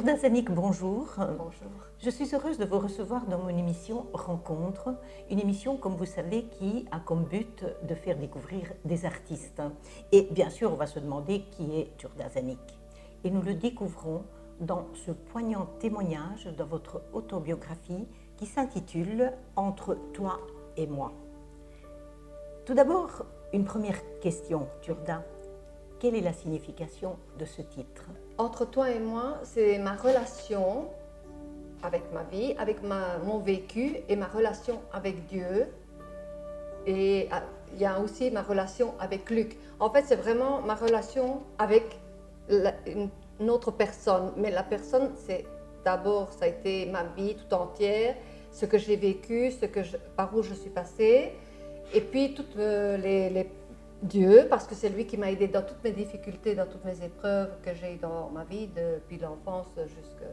Djurda Zanik, bonjour. Bonjour. Je suis heureuse de vous recevoir dans mon émission Rencontre, une émission, comme vous savez, qui a comme but de faire découvrir des artistes. Et bien sûr, on va se demander qui est Djurda Zanik. Et nous le découvrons dans ce poignant témoignage dans votre autobiographie qui s'intitule Entre toi et moi. Tout d'abord, une première question, Djurda. Quelle est la signification de ce titre? Entre toi et moi, c'est ma relation avec ma vie, avec mon vécu et ma relation avec Dieu. Et il y a aussi ma relation avec Luc. En fait, c'est vraiment ma relation avec une autre personne. Mais la personne, c'est d'abord, ça a été ma vie tout entière, ce que j'ai vécu, par où je suis passée. Et puis, toutes les Dieu, parce que c'est lui qui m'a aidé dans toutes mes difficultés, dans toutes mes épreuves que j'ai dans ma vie depuis l'enfance jusqu'à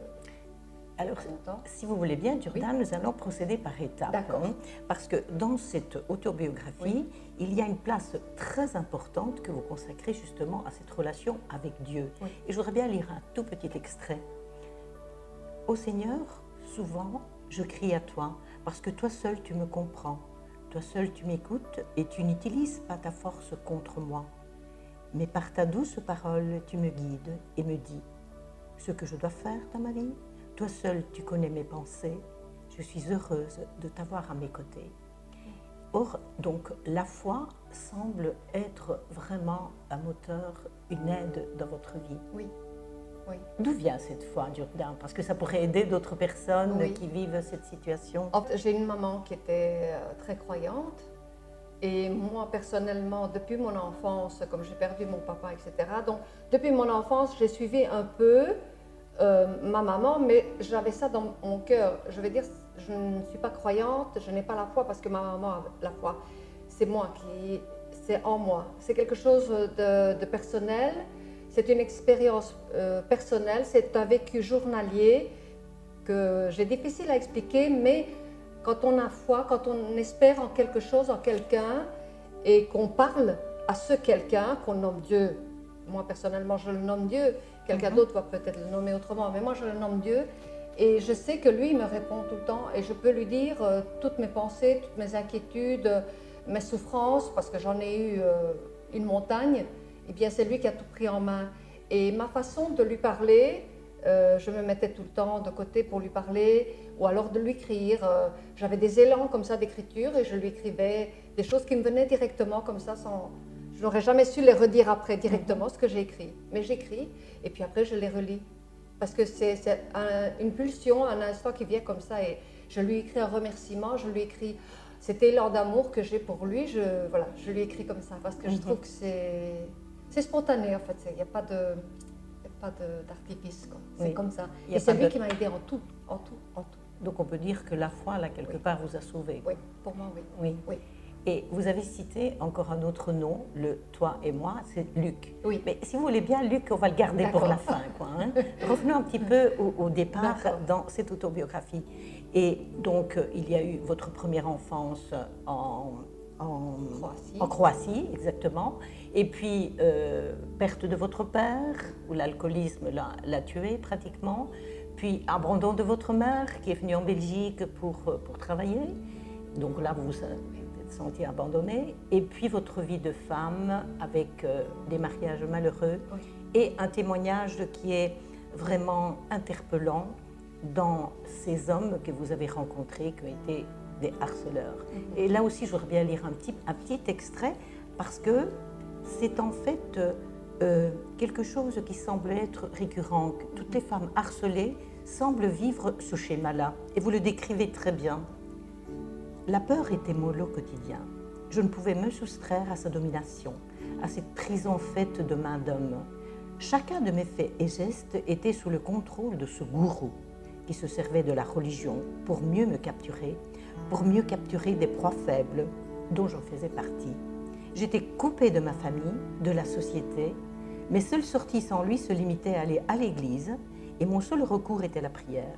Alors, longtemps. si vous voulez bien, Djurda, Oui. nous allons procéder par étapes. D'accord. Parce que dans cette autobiographie, Oui. il y a une place très importante que vous consacrez justement à cette relation avec Dieu. Oui. Et je voudrais bien lire un tout petit extrait. Ô Seigneur, souvent, je crie à toi, parce que toi seul tu me comprends. Toi seul tu m'écoutes et tu n'utilises pas ta force contre moi. Mais par ta douce parole, tu me guides et me dis ce que je dois faire dans ma vie. Toi seul tu connais mes pensées. Je suis heureuse de t'avoir à mes côtés. Or, donc, la foi semble être vraiment un moteur, une aide dans votre vie. Oui. Oui. D'où vient cette foi, Djurda? Parce que ça pourrait aider d'autres personnes Oui. qui vivent cette situation. En fait, j'ai une maman qui était très croyante. Et moi, personnellement, depuis mon enfance, comme j'ai perdu mon papa, etc., donc depuis mon enfance, j'ai suivi un peu ma maman, mais j'avais ça dans mon cœur. Je veux dire, je ne suis pas croyante, je n'ai pas la foi parce que ma maman a la foi. C'est c'est en moi. C'est quelque chose de personnel, c'est une expérience personnelle, c'est un vécu journalier que j'ai difficile à expliquer, mais quand on a foi, quand on espère en quelque chose, en quelqu'un, et qu'on parle à ce quelqu'un qu'on nomme Dieu. Moi, personnellement, je le nomme Dieu. Quelqu'un d'autre va peut-être le nommer autrement, mais moi, je le nomme Dieu. Et je sais que lui, il me répond tout le temps. Et je peux lui dire toutes mes pensées, toutes mes inquiétudes, mes souffrances, parce que j'en ai eu une montagne. Eh bien, c'est lui qui a tout pris en main. Et ma façon de lui parler, je me mettais tout le temps de côté pour lui parler, ou alors de lui écrire. J'avais des élans comme ça d'écriture et je lui écrivais des choses qui me venaient directement comme ça, sans... Je n'aurais jamais su les redire après directement ce que j'ai écrit. Mais j'écris et puis après je les relis. Parce que c'est une pulsion, un instant qui vient comme ça. Et je lui écris un remerciement, je lui écris cet élan d'amour que j'ai pour lui. Voilà, je lui écris comme ça parce que je trouve que c'est spontané en fait. Il n'y a pas d'artifice. C'est comme ça. Et c'est lui qui m'a aidé en tout. Donc on peut dire que la foi, là, quelque part, vous a sauvé. Oui, pour moi, Oui. Oui. Et vous avez cité encore un autre nom, le toi et moi, c'est Luc. Oui. Mais si vous voulez bien, Luc, on va le garder pour la fin. Revenons un petit peu au départ dans cette autobiographie. Et donc, il y a eu votre première enfance en Croatie, exactement. Et puis, perte de votre père, où l'alcoolisme l'a tué pratiquement. Puis, abandon de votre mère, qui est venue en Belgique pour travailler. Donc là, vous vous êtes senti abandonné. Et puis, votre vie de femme avec des mariages malheureux. Oui. Et un témoignage qui est vraiment interpellant dans ces hommes que vous avez rencontrés, qui ont été des harceleurs. Et là aussi, je voudrais bien lire un petit extrait, parce que c'est en fait quelque chose qui semble être récurrent. Toutes les femmes harcelées semblent vivre ce schéma-là. Et vous le décrivez très bien. La peur était mon lot quotidien. Je ne pouvais me soustraire à sa domination, à cette prison faite de main d'homme. Chacun de mes faits et gestes était sous le contrôle de ce gourou qui se servait de la religion pour mieux me capturer, pour mieux capturer des proies faibles dont j'en faisais partie. J'étais coupée de ma famille, de la société. Mes seules sorties sans lui se limitaient à aller à l'église et mon seul recours était la prière.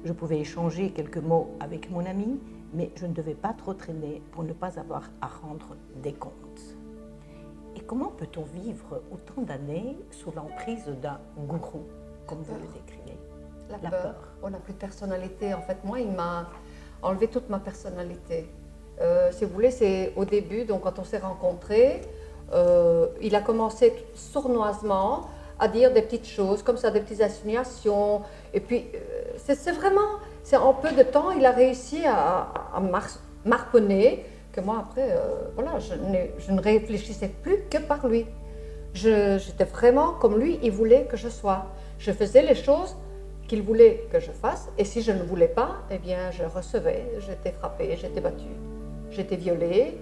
Je pouvais échanger quelques mots avec mon ami, mais je ne devais pas trop traîner pour ne pas avoir à rendre des comptes. Et comment peut-on vivre autant d'années sous l'emprise d'un gourou, comme vous le décrivez? La peur. On n'a plus de personnalité. En fait, moi, il m'a enlevé toute ma personnalité. Si vous voulez, c'est au début, donc quand on s'est rencontrés, il a commencé sournoisement à dire des petites choses, comme ça, des petites insinuations. Et puis, c'est vraiment, c'est en peu de temps, il a réussi à m'harponner, que moi, après, voilà, je ne réfléchissais plus que par lui. J'étais vraiment comme lui, il voulait que je sois. Je faisais les choses qu'il voulait que je fasse, et si je ne voulais pas, eh bien, je recevais, j'étais frappée, j'étais battue, j'étais violée,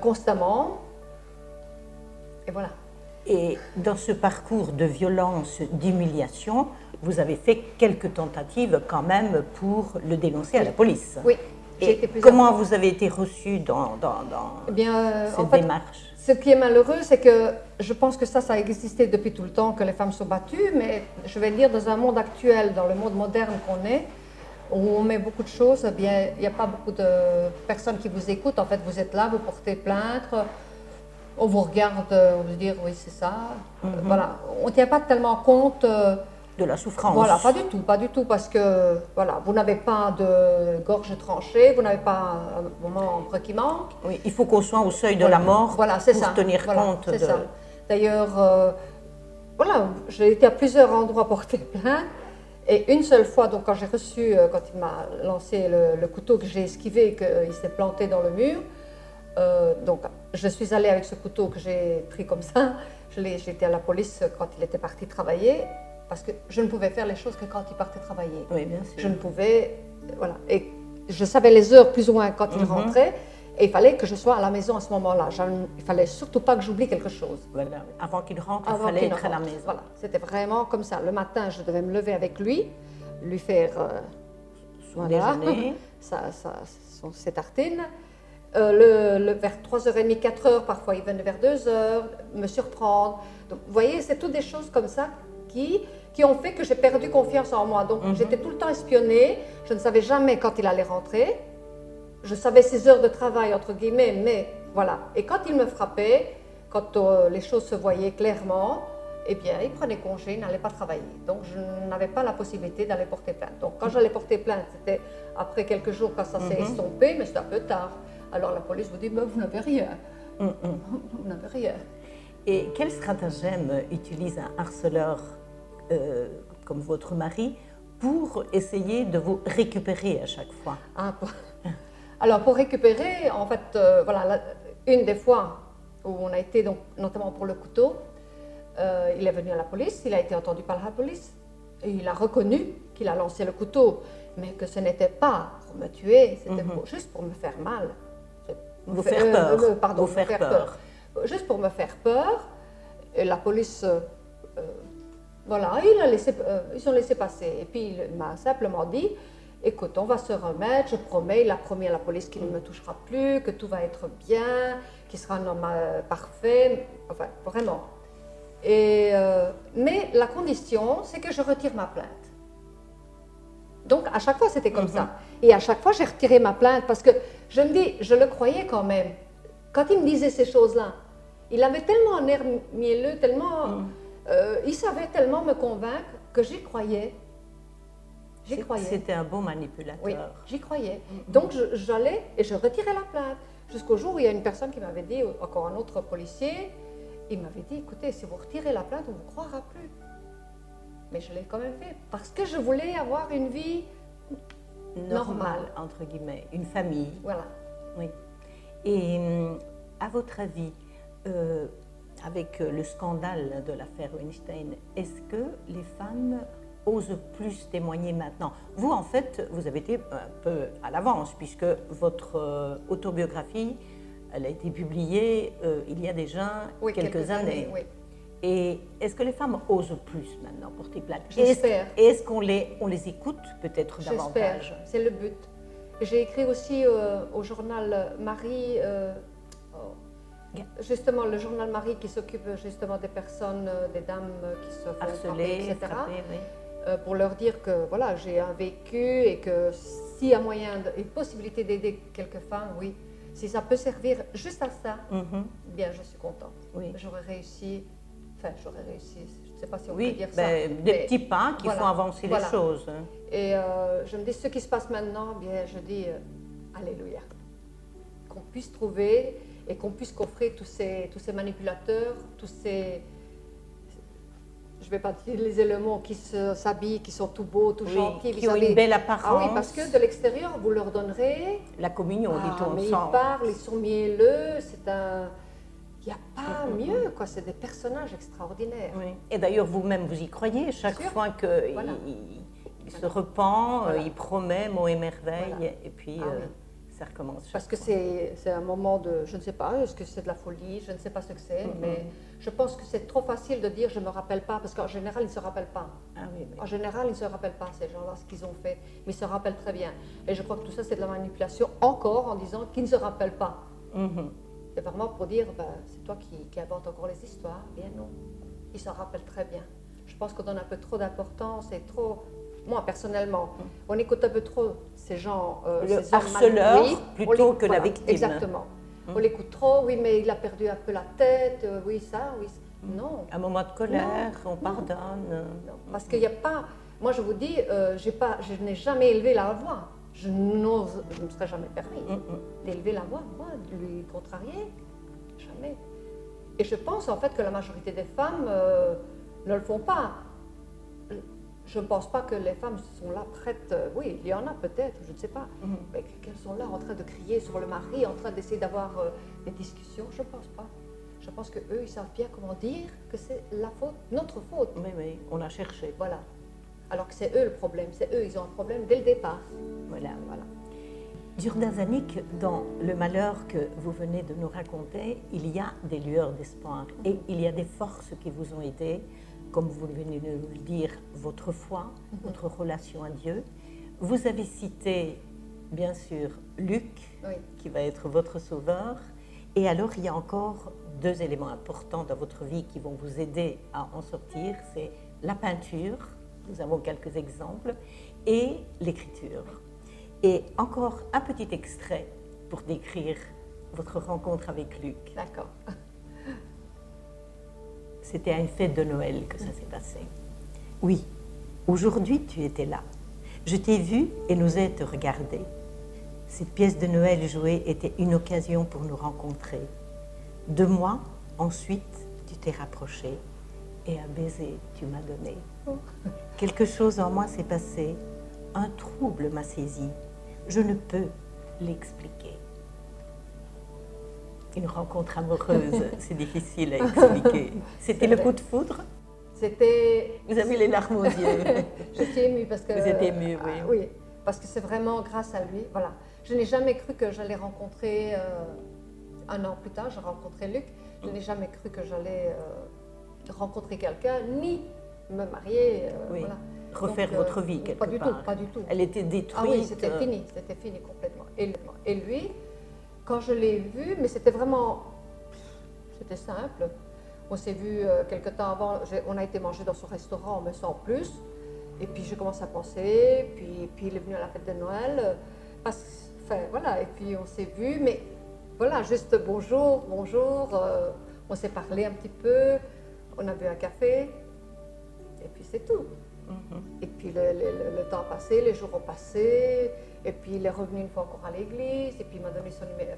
constamment, et voilà. Et dans ce parcours de violence, d'humiliation, vous avez fait quelques tentatives quand même pour le dénoncer à la police. Oui. Et comment vous avez été reçue dans eh bien, cette démarche? Ce qui est malheureux, c'est que je pense que ça a existé depuis tout le temps, que les femmes sont battues, mais je vais dire dans un monde actuel, dans le monde moderne qu'on est, où on met beaucoup de choses, eh bien, il n'y a pas beaucoup de personnes qui vous écoutent. En fait, vous êtes là, vous portez plainte, on vous regarde, on vous dit oui, c'est ça. Voilà, on ne tient pas tellement compte de la souffrance. Voilà, pas du tout, parce que voilà, vous n'avez pas de gorge tranchée, vous n'avez pas un membre qui manque. Oui, il faut qu'on soit au seuil de la mort pour tenir compte de... Ça. D'ailleurs, voilà, j'ai été à plusieurs endroits porter plainte, et une seule fois, donc quand j'ai reçu, quand il m'a lancé le couteau que j'ai esquivé, qu'il s'est planté dans le mur, donc je suis allée avec ce couteau que j'ai pris comme ça, j'étais à la police quand il était parti travailler, parce que je ne pouvais faire les choses que quand il partait travailler. Oui, bien sûr. Je ne pouvais, voilà. Et je savais les heures plus ou moins quand il rentrait, et il fallait que je sois à la maison à ce moment-là. Il fallait surtout pas que j'oublie quelque chose. Voilà. Avant qu'il rentre, il fallait être à la maison. Voilà, c'était vraiment comme ça. Le matin, je devais me lever avec lui faire son déjeuner, ses tartines. Vers 3h30, 4h, parfois il venait vers 2h, me surprendre. Donc, vous voyez, c'est toutes des choses comme ça qui ont fait que j'ai perdu confiance en moi. Donc j'étais tout le temps espionnée, je ne savais jamais quand il allait rentrer. Je savais ses heures de travail, entre guillemets, mais voilà. Et quand il me frappait, quand les choses se voyaient clairement, eh bien, il prenait congé, il n'allait pas travailler. Donc je n'avais pas la possibilité d'aller porter plainte. Donc quand j'allais porter plainte, c'était après quelques jours quand ça s'est estompé, mais c'était un peu tard. Alors la police vous dit, mais vous n'avez rien. Vous n'avez rien. Et quel stratagème utilise un harceleur comme votre mari pour essayer de vous récupérer à chaque fois? Alors pour récupérer, en fait, voilà, une des fois où on a été, donc, notamment pour le couteau, il est venu à la police, il a été entendu par la police, et il a reconnu qu'il a lancé le couteau, mais que ce n'était pas pour me tuer, c'était juste pour me faire mal. Vous faire peur. Pardon, vous faire peur. Juste pour me faire peur. Et la police, voilà, ils ont laissé passer. Et puis il m'a simplement dit, écoute, on va se remettre, je promets, il a promis à la police qu'il ne me touchera plus, que tout va être bien, qu'il sera un homme parfait, enfin, vraiment. Mais la condition, c'est que je retire ma plainte. Donc, à chaque fois, c'était comme ça. Et à chaque fois, j'ai retiré ma plainte parce que je me dis, je le croyais quand même. Quand il me disait ces choses-là, il avait tellement un air mielleux, tellement, il savait tellement me convaincre que j'y croyais. J'y croyais. C'était un bon manipulateur. Oui, j'y croyais. Donc, j'allais et je retirais la plainte. Jusqu'au jour où il y a une personne qui m'avait dit, encore un autre policier, il m'avait dit, écoutez, si vous retirez la plainte, on ne vous croira plus. Mais je l'ai quand même fait parce que je voulais avoir une vie normale. Entre guillemets, une famille. Voilà. Oui. Et à votre avis, avec le scandale de l'affaire Weinstein, est-ce que les femmes osent plus témoigner maintenant? Vous, en fait, vous avez été un peu à l'avance puisque votre autobiographie, elle a été publiée il y a déjà quelques années. Oui. Et est-ce que les femmes osent plus maintenant porter plainte? J'espère. Est-ce qu'on les écoute peut-être davantage? J'espère, c'est le but. J'ai écrit aussi au journal Marie, justement le journal Marie qui s'occupe justement des personnes, des dames qui se font harceler, etc. oui. Pour leur dire que voilà, j'ai un vécu et que s'il y a moyen, une possibilité d'aider quelques femmes, oui. Si ça peut servir juste à ça, bien je suis contente. Oui. J'aurais réussi. Enfin, j'aurais réussi, ne sais pas si on Oui, peut dire ben, ça. des mais petits pas qui voilà, font avancer voilà. les choses. Et je me dis, ce qui se passe maintenant, bien, je dis, Alléluia. Qu'on puisse trouver et qu'on puisse coffrer tous ces manipulateurs, tous ces, je ne vais pas utiliser le mot, qui s'habillent, qui sont tout beaux, tout Oui, gentils. qui vous ont savez. une belle Ah apparence. oui, parce que de l'extérieur, vous leur donnerez. La communion, dit-on, Mais sans. ils parlent, ils sont mielleux, c'est un. Il n'y a pas mieux, quoi. C'est des personnages extraordinaires. Oui. Et d'ailleurs, vous-même, vous y croyez chaque Sûr. fois qu'il Voilà. il se repent, Voilà. il promet mots et merveilles, Voilà. et puis Ah oui. ça recommence. Parce chaque que fois. c'est un moment de, je ne sais pas, est-ce que c'est de la folie, je ne sais pas ce que c'est, mais je pense que c'est trop facile de dire je ne me rappelle pas, parce qu'en général, ils ne se rappellent pas. Ah oui, oui. En général, ils ne se rappellent pas, ces gens-là, ce qu'ils ont fait, mais ils se rappellent très bien. Et je crois que tout ça, c'est de la manipulation, encore en disant qu'ils ne se rappellent pas. Mhm. C'est vraiment pour dire, ben, c'est toi qui inventes encore les histoires. Bien non, ils s'en rappellent très bien. Je pense qu'on donne un peu trop d'importance et trop... Moi, personnellement, on écoute un peu trop ces gens... Le ces hommes harceleur oui, plutôt que la victime. Exactement. On l'écoute trop, oui, mais il a perdu un peu la tête, oui, ça, oui. Non. Un moment de colère, on Non. pardonne. Non, parce qu'il n'y a pas... Moi, je vous dis, je n'ai jamais élevé la voix. Je ne me serais jamais permis d'élever la voix, moi, de lui contrarier. Jamais. Et je pense en fait que la majorité des femmes ne le font pas. Je ne pense pas que les femmes sont là prêtes, oui, il y en a peut-être, je ne sais pas, mais qu'elles sont là en train de crier sur le mari, en train d'essayer d'avoir des discussions, je ne pense pas. Je pense qu'eux, ils savent bien comment dire que c'est la faute, notre faute. Oui, oui, on a cherché. Voilà. Alors que c'est eux le problème, c'est eux, ils ont un problème dès le départ. Voilà. Voilà. Djurda Zanik, dans le malheur que vous venez de nous raconter, il y a des lueurs d'espoir et il y a des forces qui vous ont aidé, comme vous venez de nous le dire, votre foi, votre relation à Dieu. Vous avez cité, bien sûr, Luc, Oui. qui va être votre sauveur. Et alors, il y a encore deux éléments importants dans votre vie qui vont vous aider à en sortir. C'est la peinture, nous avons quelques exemples, et l'écriture. Et encore un petit extrait pour décrire votre rencontre avec Luc. D'accord. C'était à une fête de Noël que ça s'est passé. Oui, aujourd'hui tu étais là. Je t'ai vu et n'osais te regarder. Cette pièce de Noël jouée était une occasion pour nous rencontrer. De moi, ensuite, tu t'es rapproché et un baiser tu m'as donné. Quelque chose en moi s'est passé, un trouble m'a saisi. Je ne peux l'expliquer. Une rencontre amoureuse, c'est difficile à expliquer. C'était le coup de foudre? C'était... Vous avez les larmes aux yeux. Je suis émue parce que... Vous êtes émue, oui. Oui, parce que c'est vraiment grâce à lui. Voilà. Je n'ai jamais cru que j'allais rencontrer, un an plus tard, j'ai rencontré Luc. Je n'ai jamais cru que j'allais rencontrer quelqu'un, ni me marier. Oui. Voilà. Refaire Donc, votre vie quelque pas du part. tout, pas du tout. Elle était détruite. Ah oui, c'était fini complètement. Et lui, quand je l'ai vu, mais c'était vraiment, c'était simple. On s'est vu quelque temps avant, on a été manger dans son restaurant, mais sans plus. Et puis j'ai commencé à penser, puis il est venu à la fête de Noël. Enfin voilà, et puis on s'est vu, mais voilà, juste bonjour, bonjour. On s'est parlé un petit peu, on a bu un café, et puis c'est tout. Et puis le temps a passé, les jours ont passé, et puis il est revenu une fois encore à l'église, et puis il m'a donné son numéro.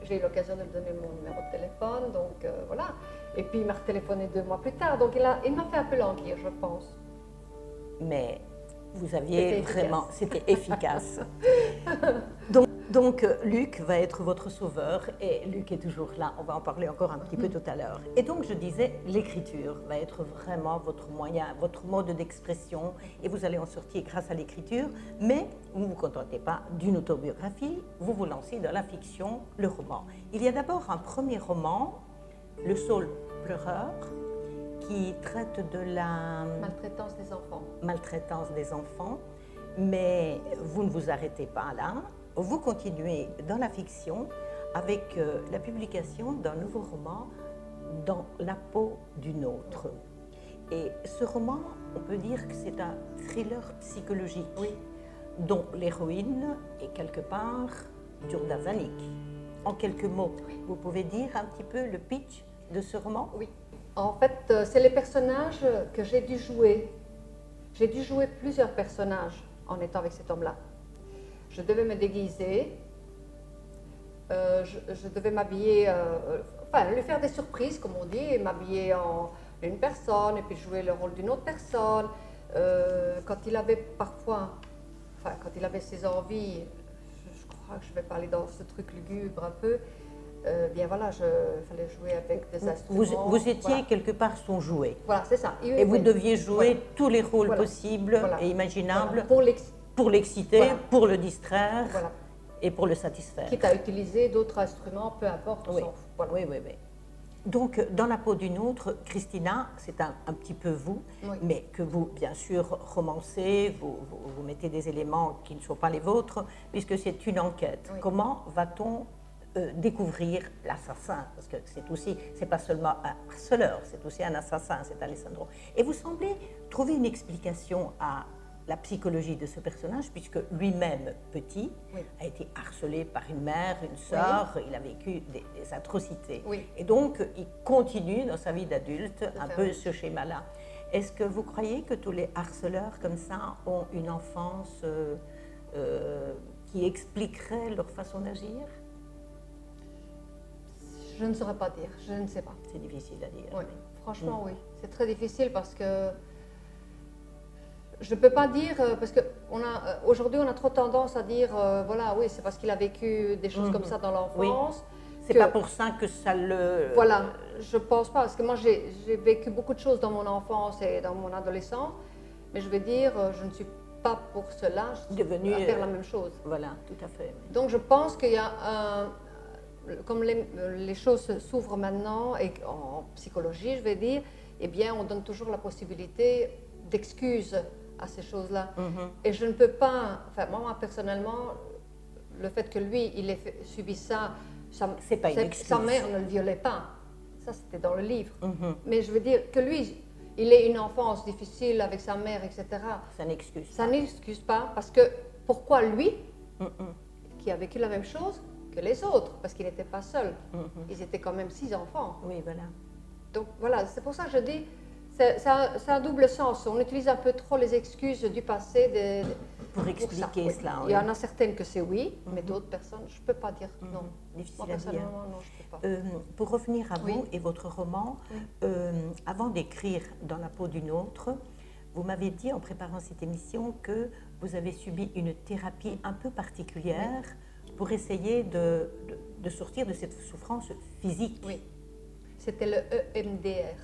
J'ai eu l'occasion de lui donner mon numéro de téléphone, donc voilà. Et puis il m'a retéléphoné 2 mois plus tard, donc il m'a fait un peu languir, je pense. Mais vous aviez vraiment, c'était efficace. Donc, Luc va être votre sauveur et Luc est toujours là, on va en parler encore un petit peu tout à l'heure. Et donc je disais, l'écriture va être vraiment votre moyen, votre mode d'expression et vous allez en sortir grâce à l'écriture, mais vous ne vous contentez pas d'une autobiographie, vous vous lancez dans la fiction, le roman. Il y a d'abord un premier roman, Le Saule pleureur, qui traite de la maltraitance des enfants, mais vous ne vous arrêtez pas là. Vous continuez dans la fiction avec la publication d'un nouveau roman, Dans la peau d'une autre. Et ce roman, on peut dire que c'est un thriller psychologique, dont l'héroïne est quelque part Djurda Zanik. En quelques mots, vous pouvez dire un petit peu le pitch de ce roman? Oui. En fait, c'est les personnages que j'ai dû jouer. J'ai dû jouer plusieurs personnages en étant avec cet homme-là. Je devais me déguiser, je devais m'habiller, enfin lui faire des surprises comme on dit, et m'habiller en une personne et puis jouer le rôle d'une autre personne. Quand il avait parfois, enfin quand il avait ses envies, je crois que je vais parler dans ce truc lugubre un peu, bien voilà, il fallait jouer avec des instruments. Vous étiez voilà. quelque part son jouet. Voilà, c'est ça. Et vous deviez jouer tous les rôles Voilà. possibles Voilà. et imaginables Voilà. pour l'exciter, Voilà. pour le distraire Voilà. et pour le satisfaire. Quitte à utiliser d'autres instruments, peu importe. Oui. S'en fout. Voilà. Oui. Donc, dans la peau d'une autre, Christina, c'est un petit peu vous, Oui. mais que vous, bien sûr, romancez, vous mettez des éléments qui ne sont pas les vôtres, puisque c'est une enquête. Oui. Comment va-t-on découvrir l'assassin? Parce que c'est pas seulement un harceleur, c'est aussi un assassin, c'est Alessandro. Et vous semblez trouver une explication à la psychologie de ce personnage, puisque lui-même, petit, Oui. a été harcelé par une mère, une sœur, il a vécu des atrocités. Oui. Et donc, il continue dans sa vie d'adulte un fait, peu oui. ce schéma-là. Est-ce que vous croyez que tous les harceleurs comme ça ont une enfance qui expliquerait leur façon d'agir? Je ne saurais pas dire, je ne sais pas. C'est difficile à dire. Oui. mais- Franchement, oui. C'est très difficile parce que je ne peux pas dire, parce qu'aujourd'hui, on a trop tendance à dire, voilà, oui, c'est parce qu'il a vécu des choses comme ça dans l'enfance. C'est que- pas pour ça que ça le... Voilà, je pense pas, parce que moi, j'ai vécu beaucoup de choses dans mon enfance et dans mon adolescence, mais je vais dire, je ne suis pas pour cela, je suis Devenu, à faire la même chose. Voilà, tout à fait. oui. Donc je pense qu'il y a comme les choses s'ouvrent maintenant, et en psychologie, je vais dire, eh bien, on donne toujours la possibilité d'excuses à ces choses-là. Et je ne peux pas, enfin, moi personnellement, le fait que lui, il ait subi ça, C'est pas une excuse. sa mère ne le violait pas. Ça, c'était dans le livre. Mais je veux dire que lui, il ait une enfance difficile avec sa mère, etc. Ça n'excuse Ça pas. n'excuse pas, parce que pourquoi lui, qui a vécu la même chose que les autres, parce qu'il n'était pas seul. Ils étaient quand même 6 enfants. Oui, voilà. Donc voilà, c'est pour ça que je dis, c'est un double sens. On utilise un peu trop les excuses du passé Pour ça, expliquer oui. cela. Il oui. y en a certaines que c'est oui, mais d'autres personnes, je ne peux pas dire non. Difficile Moi à dire. personnellement, non, je ne peux pas. Pour revenir à Oui. vous et votre roman, Oui. avant d'écrire Dans la peau d'une autre, vous m'avez dit en préparant cette émission que vous avez subi une thérapie un peu particulière pour essayer de sortir de cette souffrance physique. Oui, c'était le EMDR.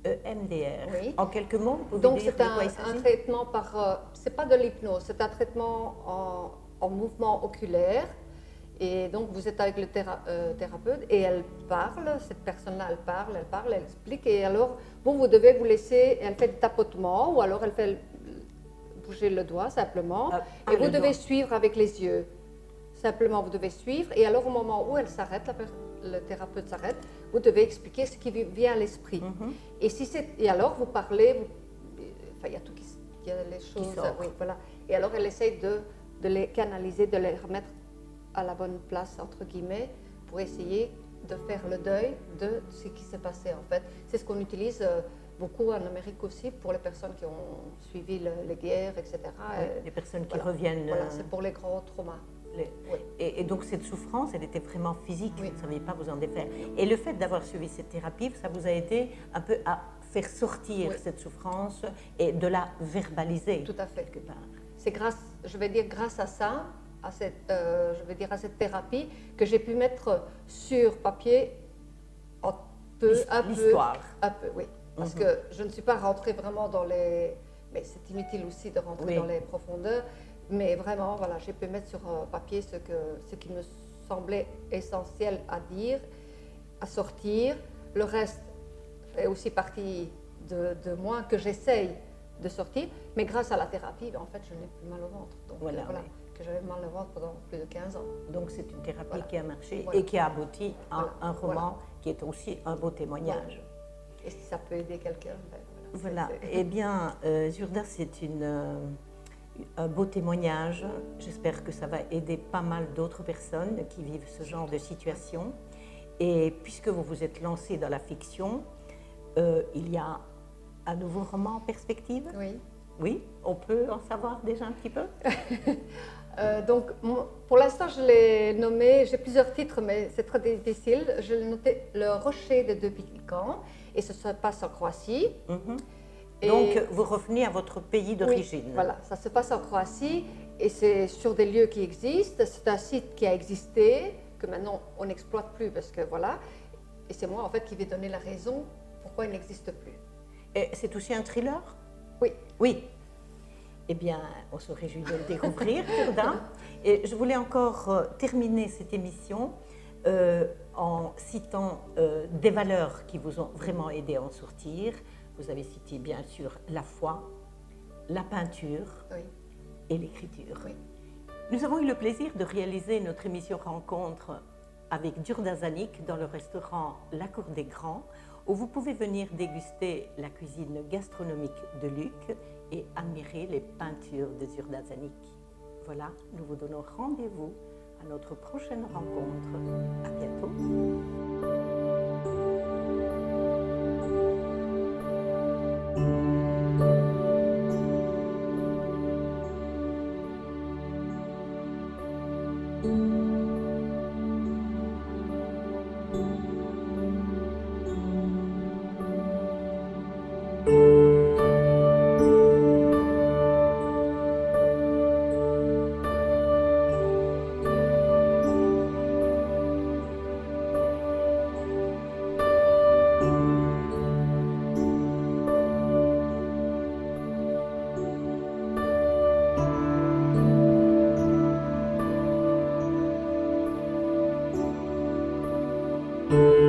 EMDR. Oui. En quelques mots, vous pouvez Donc dire c'est de quoi il un s'agit? traitement par, c'est pas de l'hypnose, c'est un traitement en mouvement oculaire. Et donc vous êtes avec le thérapeute et elle parle, cette personne-là elle explique et alors vous devez vous laisser, elle fait du tapotement ou alors elle fait bouger le doigt simplement et vous le devez doigt. suivre avec les yeux. Simplement vous devez suivre et alors au moment où elle s'arrête, le thérapeute s'arrête, vous devez expliquer ce qui vient à l'esprit. Et alors vous parlez, enfin il y a tout il y a les choses, sort. oui, voilà. Et alors elle essaye de les canaliser, de les remettre à la bonne place, entre guillemets, pour essayer de faire le deuil de ce qui s'est passé en fait. C'est ce qu'on utilise beaucoup en Amérique aussi pour les personnes qui ont suivi les guerres, etc. Les personnes qui Voilà. reviennent. Voilà, c'est pour les grands traumas. Oui. Et donc cette souffrance, elle était vraiment physique, Oui. vous ne saviez pas vous en défaire. Et le fait d'avoir suivi cette thérapie, ça vous a aidé un peu à faire sortir Oui. cette souffrance et de la verbaliser. Tout à fait. Quelque part. C'est je vais dire grâce à ça, à cette thérapie, que j'ai pu mettre sur papier un peu, L'histoire. oui. Parce que je ne suis pas rentrée vraiment dans les... Mais c'est inutile aussi de rentrer dans les profondeurs. Mais vraiment, voilà, j'ai pu mettre sur papier ce qui me semblait essentiel à dire, à sortir. Le reste fait aussi partie de moi que j'essaye de sortir. Mais grâce à la thérapie, en fait, je n'ai plus mal au ventre. Donc Voilà, que j'avais mal au ventre pendant plus de 15 ans. Donc c'est une thérapie qui a marché Voilà. et qui a abouti à un roman Voilà. qui est aussi un beau témoignage. Et si ça peut aider quelqu'un, Voilà. Eh bien, Zurda, c'est un beau témoignage. J'espère que ça va aider pas mal d'autres personnes qui vivent ce genre de situation. Et puisque vous vous êtes lancé dans la fiction, il y a un nouveau roman en perspective. Oui. Oui, on peut en savoir déjà un petit peu. Donc, pour l'instant, je l'ai nommé, j'ai plusieurs titres, mais c'est très difficile. Je l'ai noté Le Rocher des Deux Piquants, et ça se passe en Croatie. Et donc, vous revenez à votre pays d'origine. Oui, voilà, ça se passe en Croatie, et c'est sur des lieux qui existent. C'est un site qui a existé, que maintenant on n'exploite plus, parce que voilà. Et c'est moi, en fait, qui vais donner la raison pourquoi il n'existe plus. Et c'est aussi un thriller? Oui. Oui. Eh bien, on se réjouit de le découvrir, Turda. Et je voulais encore terminer cette émission en citant des valeurs qui vous ont vraiment aidé à en sortir. Vous avez cité bien sûr la foi, la peinture et l'écriture. Oui. Nous avons eu le plaisir de réaliser notre émission Rencontre avec Đurđa Zanić dans le restaurant La Cour des Grands, où vous pouvez venir déguster la cuisine gastronomique de Luc et admirer les peintures de Đurđa Zanić. Voilà, nous vous donnons rendez-vous à notre prochaine rencontre. À bientôt. Thank you.